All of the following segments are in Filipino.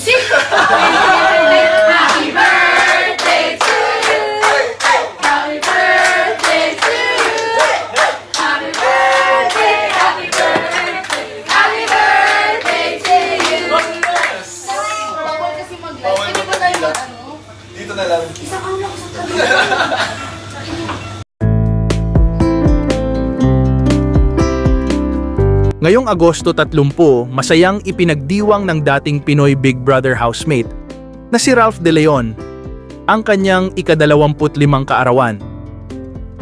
Sing! Happy birthday to you! Happy birthday to you! Happy birthday, happy birthday, happy birthday to you! Bawal kasi mag-live. Hindi ba tayo mag-ano? Dito na lang. Isang anak, isang tabi. Ngayong Agosto 30, masayang ipinagdiwang ng dating Pinoy Big Brother housemate na si Ralph De Leon ang kanyang ika-25 kaarawan.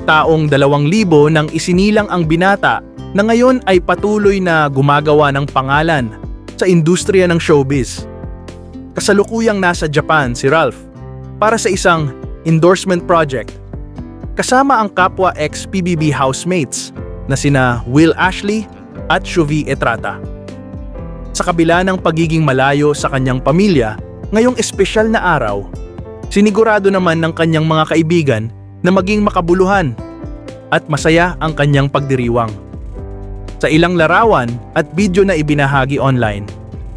Taong 2000 nang isinilang ang binata na ngayon ay patuloy na gumagawa ng pangalan sa industriya ng showbiz. Kasalukuyang nasa Japan si Ralph para sa isang endorsement project kasama ang kapwa ex-PBB housemates na sina Will Ashley at Shuvi Etrata. Sa kabila ng pagiging malayo sa kanyang pamilya, ngayong espesyal na araw, sinigurado naman ng kanyang mga kaibigan na maging makabuluhan at masaya ang kanyang pagdiriwang. Sa ilang larawan at video na ibinahagi online,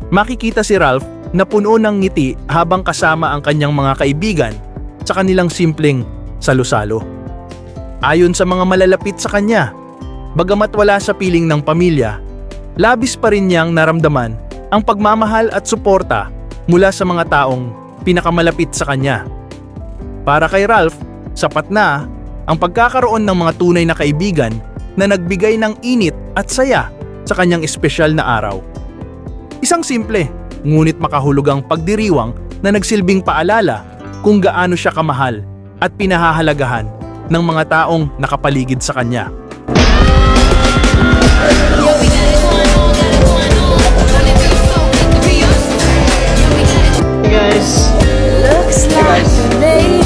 makikita si Ralph na puno ng ngiti habang kasama ang kanyang mga kaibigan sa kanilang simpleng salo-salo. Ayon sa mga malalapit sa kanya, bagamat wala sa piling ng pamilya, labis pa rin niyang naramdaman ang pagmamahal at suporta mula sa mga taong pinakamalapit sa kanya. Para kay Ralph, sapat na ang pagkakaroon ng mga tunay na kaibigan na nagbigay ng init at saya sa kanyang espesyal na araw. Isang simple, ngunit makahulugang pagdiriwang na nagsilbing paalala kung gaano siya kamahal at pinahahalagahan ng mga taong nakapaligid sa kanya. Guys, Looks like a lady.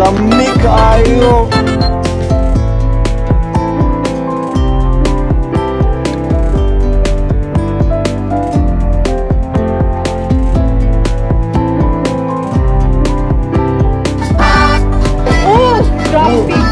lamig kayo. Grabe.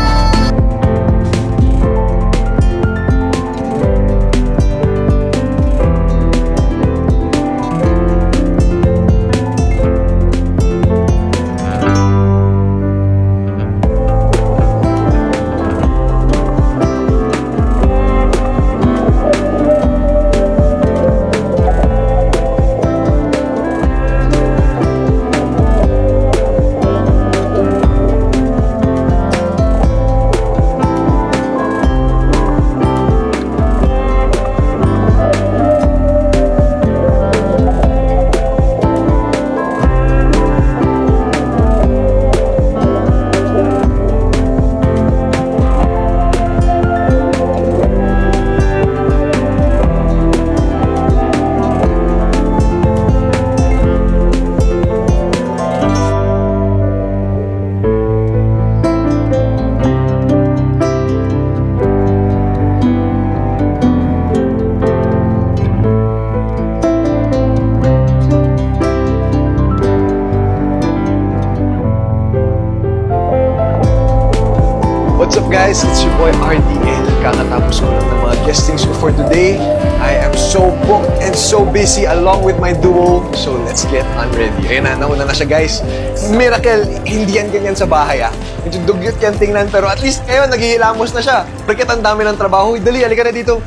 What's up guys? It's your boy RDL. Kakatapos ko lang ng mga guestings ko for today. I am so booked and so busy along with my duo. So let's get on ready. Ayun na, nauna na siya guys. Miracle, hindi yan ganyan sa bahay Medyo dugyot yan tingnan pero at least ngayon naghihilamos na siya. Bakit ang dami ng trabaho? Dali, halika na dito.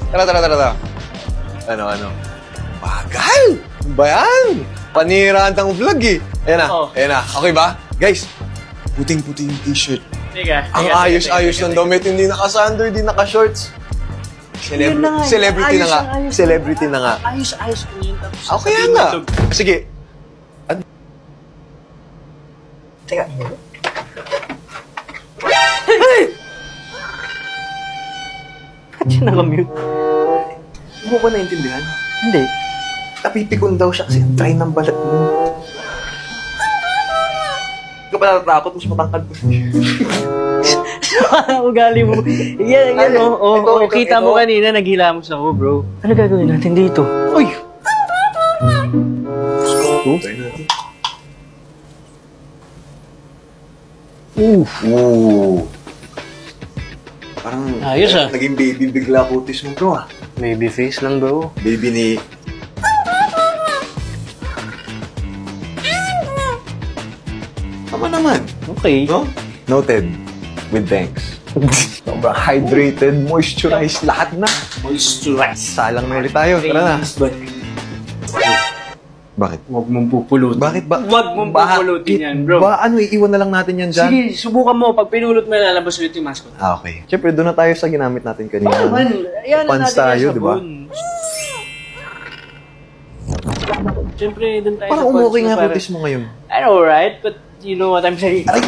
Tara. Ano? Bagal! Ba yan? Paniraan tang vlog Ayan na. Okay ba? Guys, puting-puting t-shirt. Ang ayos-ayos ng damit, hindi naka-sando, hindi naka-shorts. Celebrity na nga. Ayos ko yun. Okay nga. Sige. Teka. Ba't siya naka-mute? Hindi mo ba naintindihan? Hindi. Napipikon daw siya kasi try ng balat mo. Hindi ka pa natatakot, mas matangkad mo. Ugali mo. Yan, Ito. kita mo kanina, naghilamos ako, bro. Ano gagawin natin dito? Uy! Try natin. Ooh. Parang Ayos, naging baby bigla kutis mo, bro Baby face lang, bro. Baby ni... Tama naman. Okay. No? Noted. With thanks. Sobrang hydrated, moisturized, lahat na. Moisturize. Salang na ulit tayo. Tara na. Bakit? Huwag mong pupulutin. Bakit ba? Huwag mong pupulutin yan, bro. Iwan na lang natin yan dyan? Sige, subukan mo. Pag pinulot mo, lalabas ulit yung mascot. Okay. Siyempre, doon na tayo sa ginamit natin kanina. Ayan na Pants natin tayo, yung di ba? sabon. Siyempre, doon tayo Parang sa pants umukay na nga parang- kutis mo ngayon. I know, right? But you know what I'm saying. Aray!